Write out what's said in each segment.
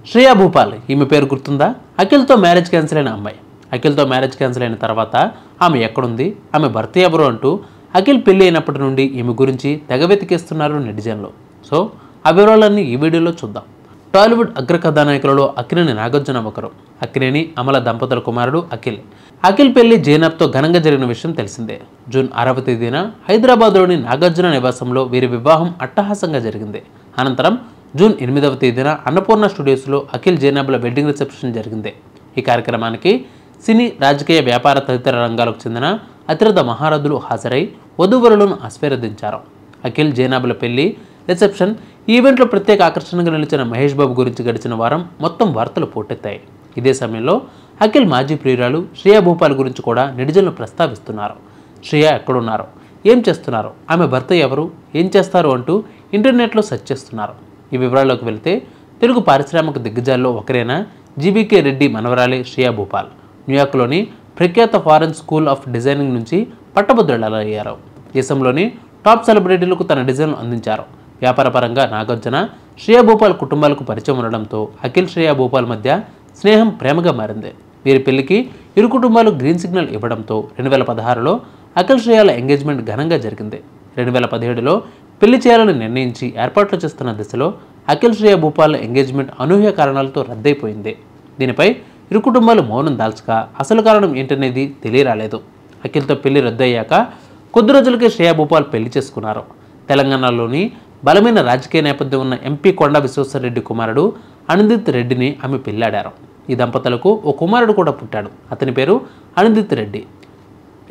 శ్రేయా భూపాల్ ఈమె పేరు గుర్తుందా? అఖిల్తో మ్యారేజ్ క్యాన్సిల్ అయిన అమ్మాయి. అఖిల్తో మ్యారేజ్ క్యాన్సిల్ అయిన తర్వాత ఆమె ఎక్కడుంది, ఆమె భర్త ఎవరు అంటూ అఖిల్ పెళ్లి అయినప్పటి నుండి ఈమె గురించి తెగ వెతికేస్తున్నారు నెటిజన్లు. సో ఆ వివరాలన్నీ ఈ వీడియోలో చూద్దాం. టాలీవుడ్ అగ్ర కథానాయకులలో అక్కినేని నాగార్జున ఒకరు. అక్కినేని అమల దంపతుల కుమారుడు అఖిల్. అఖిల్ పెళ్లి జైనబ్తో ఘనంగా జరిగిన విషయం తెలిసిందే. జూన్ 6వ తేదీన హైదరాబాద్లోని నాగార్జున నివాసంలో వీరి వివాహం అట్టహాసంగా జరిగింది. అనంతరం జూన్ 8వ తేదీన అన్నపూర్ణ స్టూడియోస్లో అఖిల్ జైనబ్ల వెడ్డింగ్ రిసెప్షన్ జరిగింది. ఈ కార్యక్రమానికి సినీ, రాజకీయ, వ్యాపార తదితర రంగాలకు చెందిన అతిరథ మహారథులు హాజరై వధూవరులను ఆశీర్వదించారు. అఖిల్ జైనబ్ల పెళ్లి రిసెప్షన్ ఈవెంట్లో ప్రత్యేక ఆకర్షణగా నిలిచిన మహేష్ బాబు గురించి గడిచిన వారం మొత్తం వార్తలు పోటెత్తాయి. ఇదే సమయంలో అఖిల్ మాజీ ప్రియురాలు శ్రేయా భూపాల్ గురించి కూడా నెటిజన్లు ప్రస్తావిస్తున్నారు. శ్రేయా ఎక్కడున్నారు, ఏం చేస్తున్నారు, ఆమె భర్త ఎవరు, ఏం చేస్తారు అంటూ ఇంటర్నెట్లో సెర్చ్ చేస్తున్నారు. ఈ వివరాల్లోకి వెళితే తెలుగు పారిశ్రామిక దిగ్గజాల్లో ఒకరైన జీబీకే రెడ్డి మనవరాలే శ్రేయా భూపాల్. న్యూయార్క్లోని ప్రఖ్యాత ఫారెన్ స్కూల్ ఆఫ్ డిజైనింగ్ నుంచి పట్టభద్రులయ్యారు. దేశంలోని టాప్ సెలబ్రిటీలకు తన డిజైన్లు అందించారు. వ్యాపారపరంగా నాగార్జున, శ్రేయా భూపాల్ కుటుంబాలకు పరిచయం ఉండడంతో అఖిల్, శ్రేయా భూపాల్ మధ్య స్నేహం ప్రేమగా మారింది. వీరి పెళ్లికి ఇరు కుటుంబాలు గ్రీన్ సిగ్నల్ ఇవ్వడంతో 2016లో అఖిల్ శ్రేయాల ఎంగేజ్మెంట్ ఘనంగా జరిగింది. 2017లో పెళ్లి చేయాలని నిర్ణయించి ఏర్పాట్లు చేస్తున్న దశలో అఖిల్, శ్రేయా భూపాల్ ఎంగేజ్మెంట్ అనూహ్య కారణాలతో రద్దయిపోయింది. దీనిపై ఇరు కుటుంబాలు మౌనం దాల్చగా అసలు కారణం ఏంటనేది తెలియరాలేదు. అఖిల్తో పెళ్లి రద్దయ్యాక కొద్ది రోజులకే శ్రేయా భూపాల్ పెళ్లి చేసుకున్నారు. తెలంగాణలోని బలమైన రాజకీయ నేపథ్యం ఉన్న ఎంపీ కొండా విశ్వేశ్వరరెడ్డి కుమారుడు అనిందిత్ రెడ్డిని ఆమె పెళ్లాడారు. ఈ దంపతులకు ఓ కుమారుడు కూడా పుట్టాడు. అతని పేరు అనిందిత్ రెడ్డి.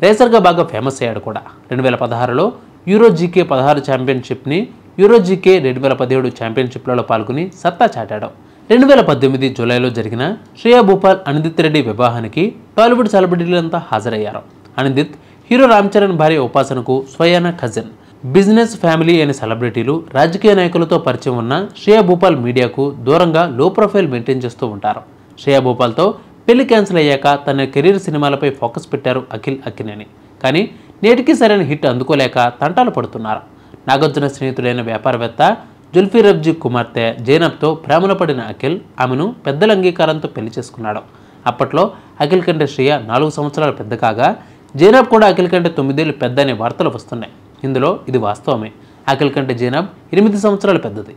రేసర్గా బాగా ఫేమస్ అయ్యాడు కూడా. 2016లో యూరో జీకే 16 ఛాంపియన్షిప్ని, యూరో జీకే 2017 ఛాంపియన్షిప్లలో పాల్గొని సత్తా చాటాడు. 2018 జూలైలో జరిగిన శ్రేయా భూపాల్, అనిందిత్ రెడ్డి వివాహానికి టాలీవుడ్ సెలబ్రిటీలంతా హాజరయ్యారు. అనిందిత్ హీరో రామ్ చరణ్ భార్య ఉపాసనకు స్వయానా కజిన్. బిజినెస్, ఫ్యామిలీ అనే సెలబ్రిటీలు, రాజకీయ నాయకులతో పరిచయం ఉన్న శ్రేయా భూపాల్ మీడియాకు దూరంగా లో ప్రొఫైల్ మెయింటైన్ చేస్తూ ఉంటారు. శ్రేయా భూపాల్తో పెళ్లి క్యాన్సిల్ అయ్యాక తన కెరీర్ సినిమాలపై ఫోకస్ పెట్టారు అఖిల్, అక్కినేని. కానీ నేటికి సరైన హిట్ అందుకోలేక తంటాలు పడుతున్నారు. నాగార్జున స్నేహితుడైన వ్యాపారవేత్త జుల్ఫీ రబ్జీ కుమార్తె జైనబ్తో ప్రేమలో పడిన అఖిల్ ఆమెను పెద్దల అంగీకారంతో పెళ్లి చేసుకున్నాడు. అప్పట్లో అఖిల్ కంటే శ్రేయా 4 సంవత్సరాలు పెద్ద కాగా జైనబ్ కూడా అఖిల్ కంటే 9 ఏళ్ళు పెద్ద అనే వార్తలు వస్తున్నాయి. ఇందులో ఇది వాస్తవమే. అఖిల్ కంటే జైనబ్ 8 సంవత్సరాలు పెద్దది.